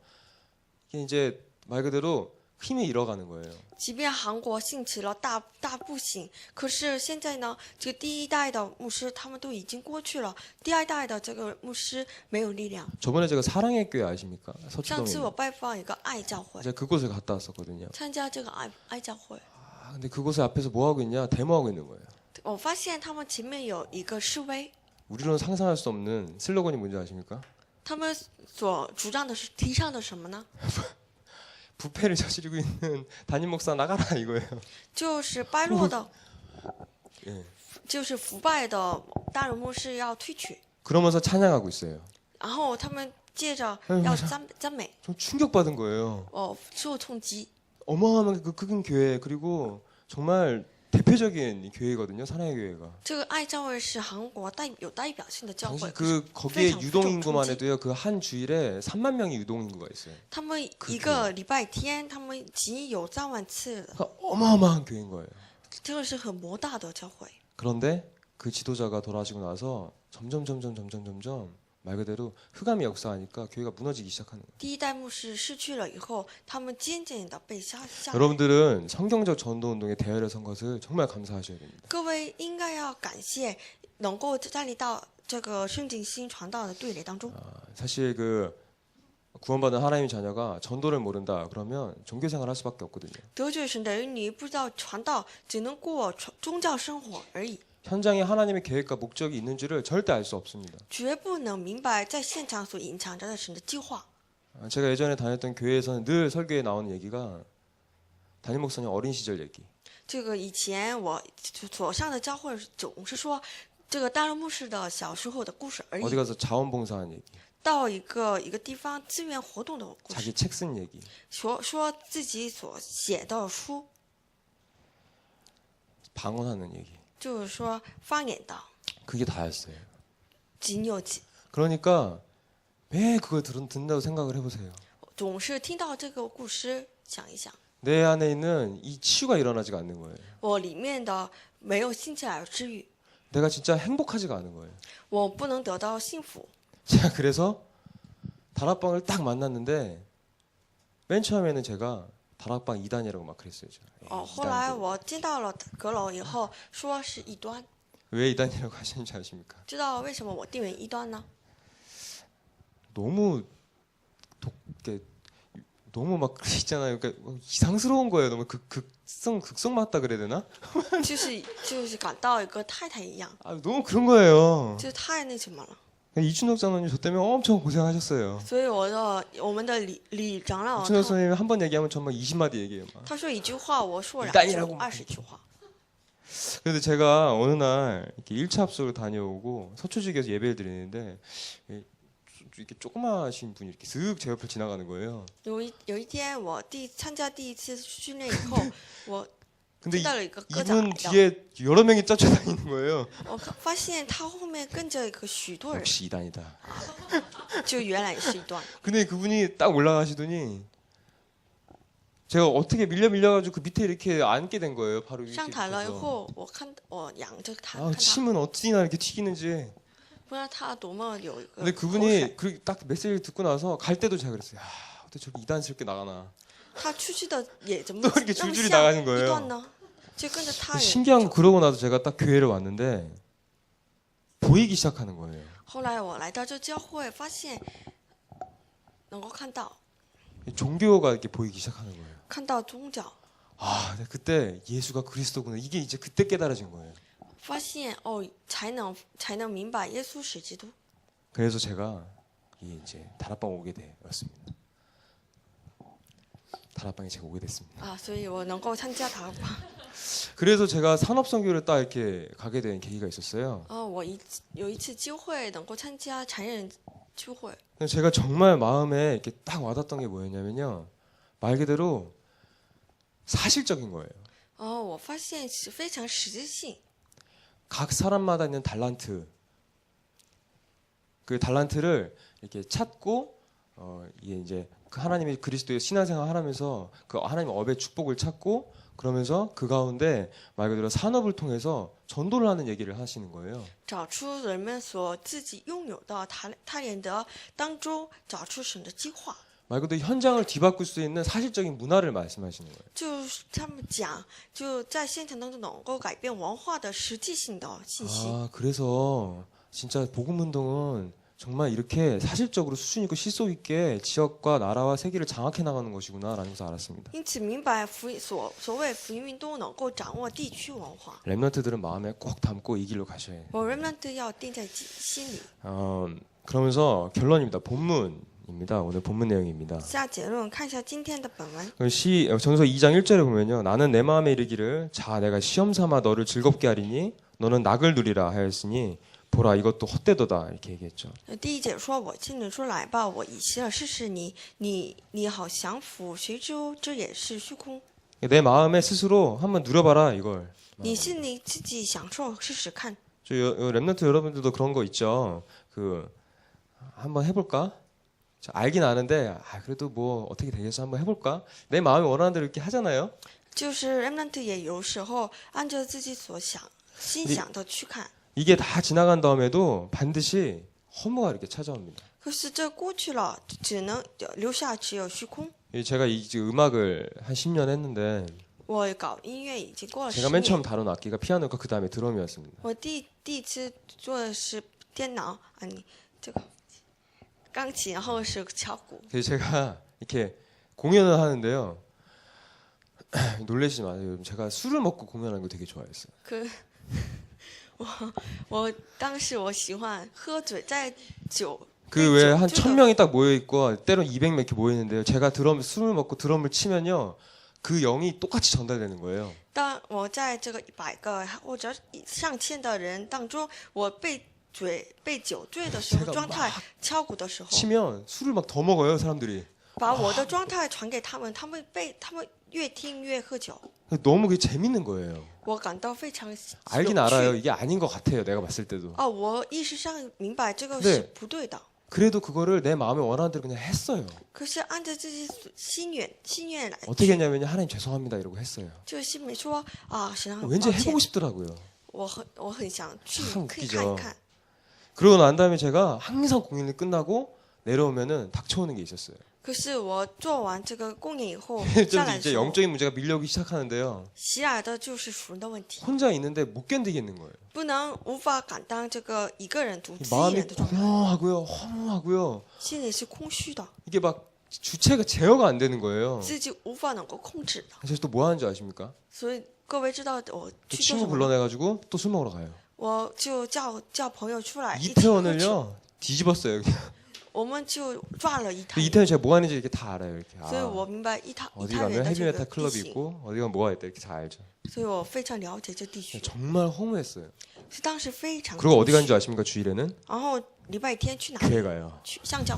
이게 이제 말 그대로 힘이 잃어가는 거예요. 即便韩国兴起了大步行，可是现在呢，这个第一代的牧师他们都已经过去了，第二代的这个牧师没有力量。 저번에 제가 사랑의 교회 아십니까? 上次 서초동에 我拜访一个爱教会， 제가 그곳을 갔다 왔었거든요. 参加这个爱教会， 근데 그곳에 앞에서 뭐 하고 있냐? 데모하고 있는 거예요. 我发现他们前面有一个示威， 우리로는 상상할 수 없는 슬로건이 뭔지 아십니까? 他们所主张的是提倡的什么呢？ 부패를 저지르고 있는 담임 목사 나가라 이거예요. 就是败落的， 예. 就是腐败的大人牧师要退去， 그러면서 찬양하고 있어요. 然后他们接着 아유, 要 맞아. 赞美， 좀 충격받은 거예요. 受冲击。 어마어마하게 그 큰 교회 그리고 정말 대표적인 교회거든요. 사랑의 교회가. 这个爱教会是韩国有代表性的教 당시 会， 그 거기에非常 유동 인구만冲击。 해도요. 그 한 주일에 3만 명이 유동 인구가 있어요. 他们一个礼拜天，他们仅有3万次的， 그러니까 어마어마한 교회인 거예요. 这个是很博大的教会。 그런데 그 지도자가 돌아가시고 나서 점점 말 그대로 흑암이 역사하니까 교회가 무너지기 시작하는 거예요. 第一代牧师逝去了以后，他们渐渐的被下来。 여러분들은 성경적 전도 운동에 대열에 선 것을 정말 감사하셔야 됩니다. 各位应该要感谢能够站立到这个圣经新传道的队列当中。 사실 그 구원받은 하나님의 자녀가 전도를 모른다 그러면 종교 생활 할 수밖에 없거든요. 得罪神的儿女不知道传道，只能过宗教生活而已， 현장에 하나님의 계획과 목적이 있는지를 절대 알 수 없습니다. 绝不能明白在现场所隐藏着的神的计划。 제가 예전에 다녔던 교회에서는 늘 설교에 나오는 얘기가 담임 목사님 어린 시절 얘기. 这个以前我所上的教会总是说这个担任牧师的小时候的故事而 어디 已， 가서 자원봉사한 얘기, 到一个地方志愿活动的故 자기 事， 책 쓴 얘기, 说自己所写的书， 방언하는 얘기. 就是说方言的， 그게 다였어요. 仅有几。 그러니까 매 그걸 듣는다고 생각을 해보세요. 总是听到这个故事，想一想， 내 안에 있는 이 치유가 일어나지가 않는 거예요. 我里面的没有兴起来治愈， 내가 진짜 행복하지가 않은 거예요. 我不能得到幸福。 제가 그래서 다락방을 딱 만났는데 맨 처음에는 제가 다락방 2단이라고 막 그랬어요. 제가. 后来我见到了阁楼以后，说是异端， 왜 2단이라고 하시는지 아십니까? 知道为什么我定为异端呢？ 너무 너무 막 있잖아요. 그러니까 이상스러운 거예요. 너무 극성 맞다 그래야 되나? 就是感到一个太太一样， 아, 너무 그런 거예요. 就太那什么了。 이춘덕 장로님 저 때문에 엄청 고생하셨어요. 所以我们的李长老， 이춘덕 선생님이 한 번 얘기하면 정말 20마디 얘기해요. 막. 他说一句话，我说一单一라고 20句话。 그런데 제가 어느 날 이렇게 1차 합숙을 다녀오고 서초지교에서 예배를 드리는데 이렇게 조그마신 분이 이렇게 슥 제 옆을 지나가는 거예요. 有一天我参加第一次训练以后，我 근데 听到了一个歌长 이분 来的， 뒤에 여러 명이 쫓아다니는 거예요. 我发现他后面跟着一个许多人， 역시 이단이다. 就原来是一段。 근데 그분이 딱 올라가시더니 제가 어떻게 밀려가지고 그 밑에 이렇게 앉게 된 거예요. 바로 이렇게. 上台了以 있어서. 后，我仰着他， 아, 看他， 침은 어찌나 이렇게 튀기는지. 不知道他多么有一个 근데 口水。 그분이 그 딱 메시지를 듣고 나서 갈 때도 제가 그랬어요. 야, 어떻게 저렇게 이단스럽게 나가나. 他出去的也怎么 또 이렇게 那么 줄줄이 像 나가는 거예요. 一段呢？就跟着他人。 신기한 거 그러고 나서 제가 딱 교회를 왔는데 보이기 시작하는 거예요. 后来我来到这教会，发现能够看到 종교가 이렇게 보이기 시작하는 거예요. 看到宗教， 아, 네, 그때 예수가 그리스도구나. 이게 이제 그때 깨달아진 거예요. 发现才能明白耶稣是基督。 그래서 제가 이제 다락방 오게 되었습니다. 다락방에 제가 오게 됐습니다. 啊，所以我能够参加塔吧。 그래서 제가 산업선교를 딱 이렇게 가게 된 계기가 있었어요. 我有一次机会能够参加残忍聚会， 근데 제가 정말 마음에 이렇게 딱 와닿던 게 뭐였냐면요. 말 그대로 사실적인 거예요. 我发现是非常实质性。 각 사람마다 있는 달란트, 그 달란트를 이렇게 찾고 이게 이제 그 하나님의 그리스도의 신앙생활 하면서 그 하나님의 업의 축복을 찾고 그러면서 그 가운데 말 그대로 산업을 통해서 전도를 하는 얘기를 하시는 거예요. 找出人们所自己拥有的他人的当中，找出神的计划。 말 그대로 현장을 뒤바꿀 수 있는 사실적인 문화를 말씀하시는 거예요. 就是他们讲，就在现场当中能够改变文化的实际性的信息。 아, 그래서 진짜 복음 운동은 정말 이렇게 사실적으로 수준 있고 실속 있게 지역과 나라와 세계를 장악해 나가는 것이구나라는 것을 알았습니다. 因此明白所谓福音运动能够掌握地区文化。 렘넌트들은 마음에 꼭 담고 이 길로 가셔야 해요. 我 remnant 要定在心里。 그러면서 결론입니다. 본문입니다. 오늘 본문 내용입니다. 下结论，看一下今天的本文。 전서 2장 1절에 보면요. 나는 내 마음에 이르기를 자 내가 시험 삼아 너를 즐겁게 하리니 너는 낙을 누리라 하였으니 보라 이것도 헛되도다 이렇게 얘기했죠. 第一节说：“我请你出来吧，我以希了试试你，你好降服，谁知这也是虚空。 내 마음에 스스로 한번 누려봐라 이걸. 你心里自己享受试试看。 저 렘넌트 여러분들도 그런 거 있죠. 그 한번 해볼까? 저 알긴 아는데 그래도 뭐 어떻게 되겠어 한번 해볼까? 내 마음이 원하는 대로 이렇게 하잖아요. 就是 remnant 也有时候按照自己所想、心想的去看。 이게 다 지나간 다음에도 반드시 허무가 이렇게 찾아옵니다. 可是这过去了，只能留下只有虚空。 제가 이 음악을 한 10년 했는데 我搞音乐已经过了 제가 10 맨 처음 年， 다룬 악기가 피아노였고 그 다음에 드럼이었습니다. 我第一次做的是电脑啊，你这个钢琴，然后是敲鼓。 그래서 제가 이렇게 공연을 하는데요. 놀라시지 마세요. 제가 술을 먹고 공연하는 거 되게 좋아했어요. 可我当时我喜欢喝醉，在酒 그 왜 한 这个 1000명이 딱 모여 있고 때론 200명 이렇게 모여 있는데요. 제가 술을 먹고 드럼을 치면요. 그 영이 똑같이 전달되는 거예요. 当我在这个100个或者上千的人当中，我被酒醉的时候， 제가 状态敲鼓的时候， 치면 술을 막 더 먹어요, 사람들이. 把我的状态传给他们，他们越听越喝酒， 너무 그게 재밌는 거예요. 我感到非常有 알긴 趣。 알아요. 이게 아닌 것 같아요. 내가 봤을 때도. 哦，我意识上明白这个 네 是不对的， 그래도 그거를 내 마음에 원하는 대로 그냥 했어요. 可是按照自己心愿来， 어떻게 했냐면요. 하나님 죄송합니다 이러고 했어요. 就心里说啊，神啊，很 왠지 抱歉 해보고 ， 싶더라고요. 我很想去 참 可以 웃기죠 看一看。 그러고 난 다음에 제가 항상 공연이 끝나고 내려오면은 닥쳐오는 게 있었어요. 可是我做完这个公演以后 좀 下来的 이제 时候， 영적인 문제가 밀려오기 시작하는데요. 袭来的就是属灵的问题， 혼자 있는데 못 견디겠는 거예요. 无法感当这个一个人独自一 마음이 人的状态， 공허하고요, 허무하고요. 心里是空虚的， 이게 막 주체가 제어가 안 되는 거예요. 自己无法能够控制的。 그래서 또 뭐 하는 줄 아십니까? 所以各位知道我 또 去做 친구 什么吗？ 불러내가지고 또 술 먹으러 가요. 我就叫朋友出来一起喝酒， 이태원을요 뒤집었어요. 我们就转了一趟， 이태원 제가 뭐 하는지 이렇게 다 알아요. 이렇게. 所以我明白一 어디 太原 가면 的这个 헤비메탈 地 클럽이 形， 있고 어디 가면 뭐가 있다 이렇게 다 알죠. 所以我非常了解这地区， 정말 허무했어요. 是当时非常 그리고 空 어디 간 虚 줄 아십니까? 주일에는 然后礼拜天去哪里？ 교회 가요. 去相交，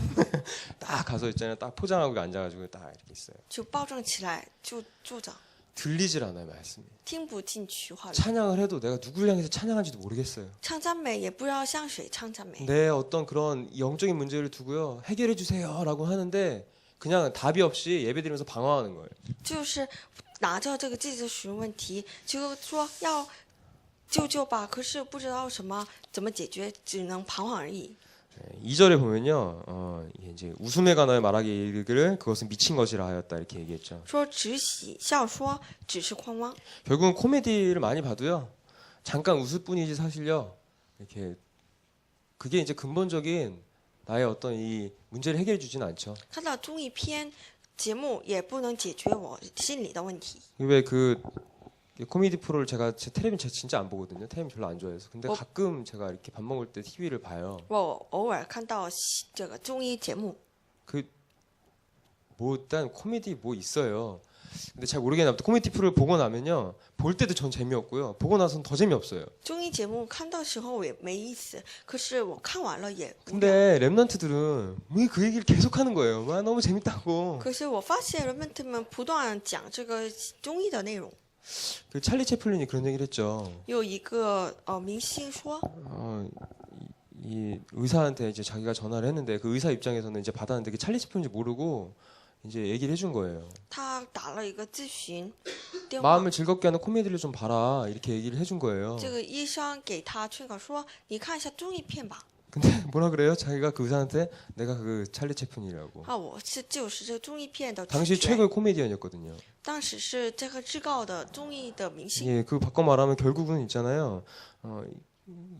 딱 가서 있잖아요. 딱 포장하고 앉아가지고 딱 이렇게 있어요. 就包装起来就坐着， 들리질 않아요 말씀이. 听不进去话语。 찬양을 해도 내가 누구를 향해서 찬양한지도 모르겠어요. 唱赞美也不知道向谁唱赞美， 내 어떤 그런 영적인 문제를 두고요 해결해 주세요라고 하는데 그냥 답이 없이 예배드리면서 방황하는 거예요. 就是拿着这个自己的属灵问题，就说要救救吧，可是不知道怎么解决，只能彷徨而已。 2절에 보면요, 이게 이제 웃음에 관하여 말하기 이르기를 그것은 미친 것이라 하였다 이렇게 얘기했죠. 说只喜笑说只是狂妄， 결국은 코미디를 많이 봐도요, 잠깐 웃을 뿐이지 사실요, 이렇게 그게 이제 근본적인 나의 어떤 이 문제를 해결해 주지는 않죠. 看到综艺片节目也不能解决我心里的问题。 왜 그 코미디 프로를 제가 텔레비전 진짜 안 보거든요. 텔레비전 별로 안 좋아해서. 근데 가끔 제가 이렇게 밥 먹을 때 TV를 봐요. 我偶尔看到这个综艺节目， 뭐 일단 코미디 뭐 있어요. 근데 잘 모르겠나 보다. 코미디 프로를 보고 나면요, 볼 때도 전 재미없고요. 보고 나서는 더 재미없어요. 综艺节目看到时候也没意思，可是我看完了也无聊。 근데 랩런트들은 왜 그 얘기를 계속하는 거예요. 와 너무 재밌다고. 可是我发现人们不断讲这个综艺的内容。 그 찰리 채플린이 그런 얘기를 했죠. 有一个明星说， 이 의사한테 이제 자기가 전화를 했는데 그 의사 입장에서는 이제 받았는데 그 찰리 채플린인지 모르고 이제 얘기를 해준 거예요. 他打了一个咨询电话， 마음을 즐겁게 하는 코미디를 좀 봐라 이렇게 얘기를 해준 거예요. 这个医生给他劝告说，你看一下综艺片吧。 근데 뭐라 그래요? 자기가 그 의사한테 내가 그 찰리 채플린이라고. 啊，我就是这个综艺片的主 당시 角， 최고의 코미디언이었거든요. 当时是这个至高的综艺的明星。 예, 그 바꿔 말하면 결국은 있잖아요.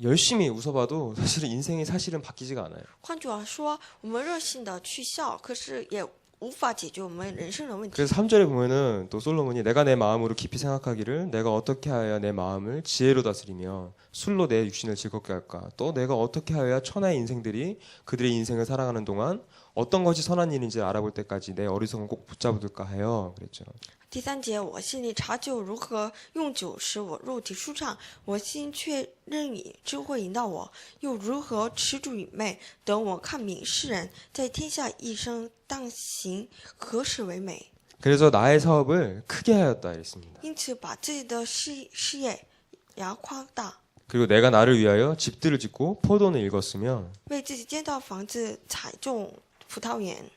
열심히 웃어봐도 사실은 인생이 사실은 바뀌지가 않아요. 换句话说，我们热心的去笑，可是也无法解决我们人生的问题。 그래서 3절에 보면은 또 솔로몬이 내가 내 마음으로 깊이 생각하기를 내가 어떻게 하여야 내 마음을 지혜로 다스리며 술로 내 육신을 즐겁게 할까 또 내가 어떻게 하여야 천하의 인생들이 그들의 인생을 살아가는 동안 어떤 것이 선한 일인지 알아볼 때까지 내 어리석은 꼭 붙잡을까 해요. 그랬죠. 第3节，我心里查究如何用酒使我肉体舒畅，我心却任以智慧引导我，又如何持主隐昧，等我看明世人在天下一生当行何时为美。 그래서 나의 사업을 크게 하였다 했습니다. 因此，把自己的事业然后夸大， 그리고 내가 나를 위하여 집들을 짓고 포도는 읽었으며 为自己建造房子，采种葡萄园，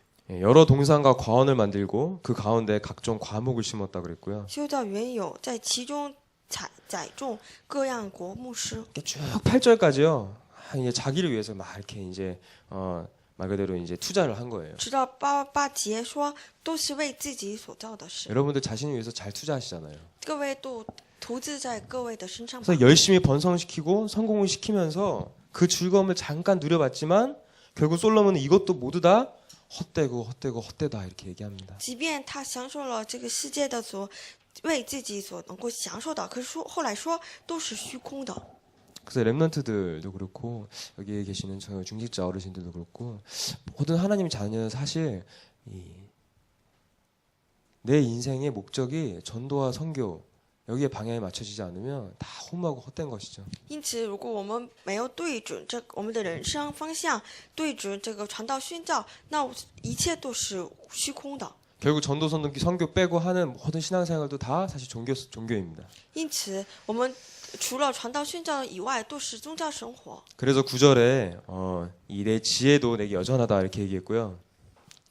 여러 동산과 과원을 만들고 그 가운데 각종 과목을 심었다 그랬고요. 修造园有，在其中栽种各样果木诗。 이렇게 쭉 8절까지요. 이게 자기를 위해서 막 이렇게 이제 말 그대로 이제 투자를 한 거예요. 直到8节说，都是为自己所造的事。 여러분들 자신을 위해서 잘 투자하시잖아요. 各位都投资在各位的身上吧。 그래서 열심히 번성시키고 성공을 시키면서 그 즐거움을 잠깐 누려봤지만 결국 솔로몬은 이것도 모두 다 헛되다 이렇게 얘기합니다. 即便他享受了这个世界的为自己所能够享受的，可是后来说都是虚空的。 그래서 렘넌트들도 그렇고 여기에 계시는 저 중직자 어르신들도 그렇고 모든 하나님의 자녀는 사실 내 인생의 목적이 전도와 선교 여기에 방향이 맞춰지지 않으면 다 허무하고 헛된 것이죠. 因此，如果我们没有对准我们的人生方向，对准这个传道宣教，那一切都是虚空的。 결국 전도 선교 빼고 하는 모든 신앙생활도 다 사실 종교입니다. 因此，我们除了传道宣教以外，都是宗教生活。 그래서 9절에 이 내 지혜도 내게 여전하다 이렇게 얘기했고요.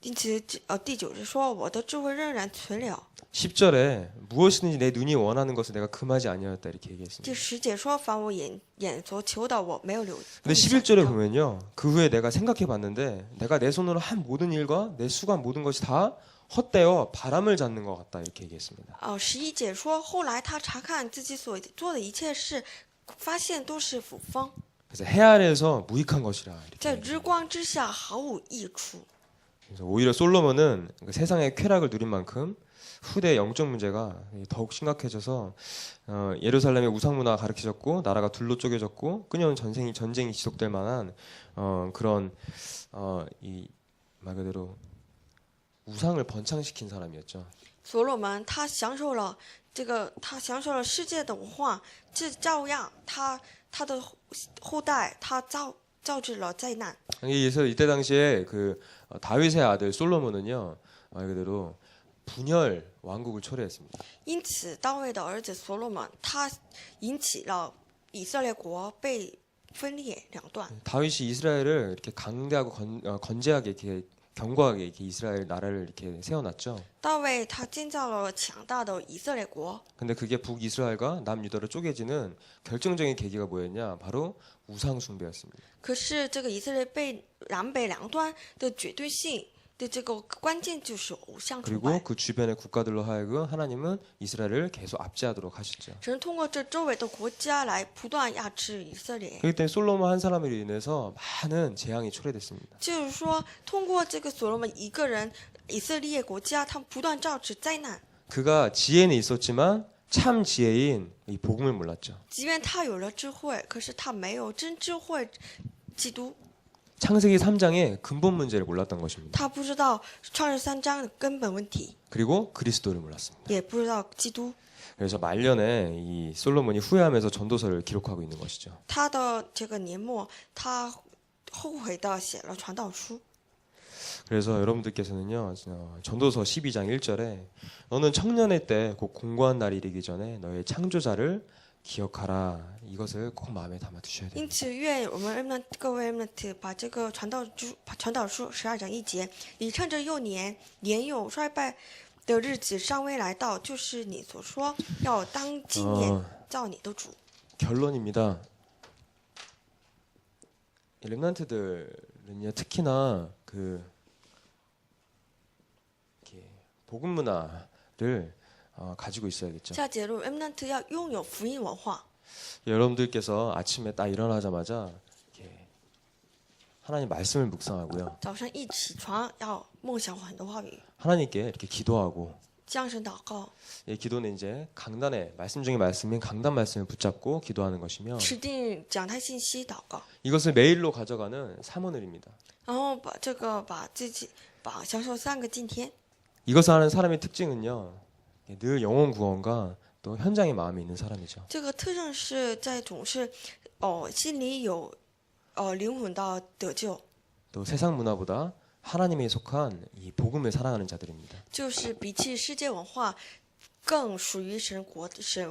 因此，第9节说：“我的智慧仍然存了。” 10절에 무엇이든지 내 눈이 원하는 것을 내가 금하지 아니하였다 이렇게 第 얘기했습니다. 10节说：“凡我眼所求的，我没有留。” 근데 11절에 보면요. 그 후에 내가 생각해 봤는데 내가 내 손으로 한 모든 일과 내 수고한 모든 것이 다 헛되어 바람을 잡는 것 같다 이렇게 얘기했습니다. 11节说：“后来他查看自己所做的一切事，发现都是浮风， 그래서 해 아래에서 무익한 것이라 이렇게. 在日光之下毫无益处。” 그래서 오히려 솔로몬은 그 세상의 쾌락을 누린 만큼 후대 영적 문제가 더욱 심각해져서 예루살렘의 우상 문화가 가르쳐졌고 나라가 둘로 쪼개졌고 끊임없는 전쟁이 지속될 만한 그런 이 말 그대로 우상을 번창시킨 사람이었죠. 所罗门他享受了世界的文化，这照样他的后代他招致了灾难。 그래서 이때 당시에 그 다윗의 아들 솔로몬은요 말 그대로 분열 왕국을 초래했습니다. 因此，大卫的儿子所罗门他引起了以色列国被分裂两段。 다윗이 이스라엘을 이렇게 강대하고 건재하게 이렇게 견고하게 이렇게 이스라엘 나라를 이렇게 세워놨죠. 大卫他建造了强大的以色列国， 근데 그게 북이스라엘과 남유다로 쪼개지는 결정적인 계기가 뭐였냐? 바로 우상 숭배였습니다. 可是这个以色列被南北两端的绝对性的这个关键就是偶像崇 그리고 拜。 그 주변의 국가들로 하여금 하나님은 이스라엘을 계속 압제하도록 하셨죠. 神通过这周围的国家来不断压制以色列， 그렇기 때문에 솔로몬 한 사람으로 인해서 많은 재앙이 초래됐습니다. 就是说，通过这个所罗门一个人，以色列国家他们不断招致灾难。 그가 지혜는 있었지만 참 지혜인 이 복음을 몰랐죠. 即便他有了智慧，可是他没有真智慧基督， 창세기 3장의 근본 문제를 몰랐던 것입니다. 他不知道创世3章的根本问题， 그리고 그리스도를 몰랐습니다. 也不知道基督。 그래서 말년에 이 솔로몬이 후회하면서 전도서를 기록하고 있는 것이죠. 他的这个年末，他后悔的写了传道书。 그래서 여러분들께서는요 전도서 12장 1절에 너는 청년의 때 곧 공고한 날이 이르기 전에 너의 창조자를 기억하라 이것을 꼭 마음에 담아 두셔야 돼요. 因此，愿我们各位把这个传道书12章1节，你趁着幼年年幼衰败的日子尚未来到，就是你所说要当纪念造你的主。 결론입니다. 이 렘넌트들은요 특히나 그 이렇게 복음 문화를 가지고 있어야겠죠. 下结论 ，remnant 要拥有福音文化。 여러분들께서 아침에 딱 일어나자마자 이렇게 하나님 말씀을 묵상하고요. 早上一起床要梦想很多话语， 하나님께 이렇게 기도하고 向神祷告， 이 기도는 이제 강단의 말씀 중에 말씀인 강단 말씀을 붙잡고 기도하는 것이며 持定讲台信息祷告， 이것을 매일로 가져가는 사모늘입니다. 然后把自己享受3个今天。 이것을 하는 사람의 특징은요. 늘 영혼 구원과 또 현장의 마음이 있는 사람이죠. 这个特征是在总是心里有灵魂的得救， 또 세상 문화보다 하나님에 속한 이 복음을 사랑하는 자들입니다. 就是比起世界文化更属于神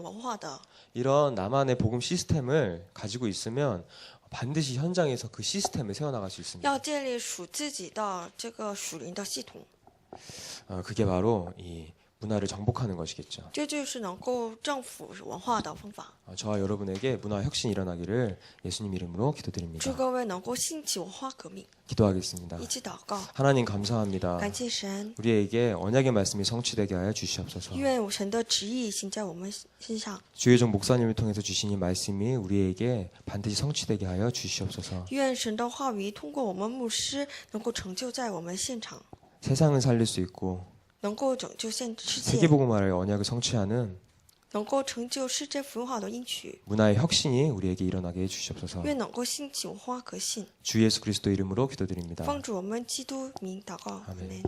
文化的。 이런 나만의 복음 시스템을 가지고 있으면 반드시 현장에서 그 시스템을 세워나갈 수 있습니다. 要建立属自己的这个属灵的系统， 그게 바로 이 문화를 정복하는 것이겠죠. 这就是能够征服文化的方法。 저와 여러분에게 문화 혁신이 일어나기를 예수님 이름으로 기도드립니다. 祝各位能够兴起文化革命， 기도하겠습니다. 一起祷告， 하나님 감사합니다. 感谢神， 우리에게 언약의 말씀이 성취되게 하여 주시옵소서. 愿神的旨意行在我们身上， 주의 종 목사님을 통해서 주신 이 말씀이 우리에게 반드시 성취되게 하여 주시옵소서. 愿神的话语通过我们牧师能够成就在我们现场， 세상을 살릴 수 있고 能够拯救世界， 세계복음화의 언약을 성취하는 能够成就世界福音化的应许， 문화의 혁신이 우리에게 일어나게 해주시옵소서. 愿能够兴起文化革新。 주 예수 그리스도 이름으로 기도드립니다. 奉主我们基督名祷告，阿 아멘. 门。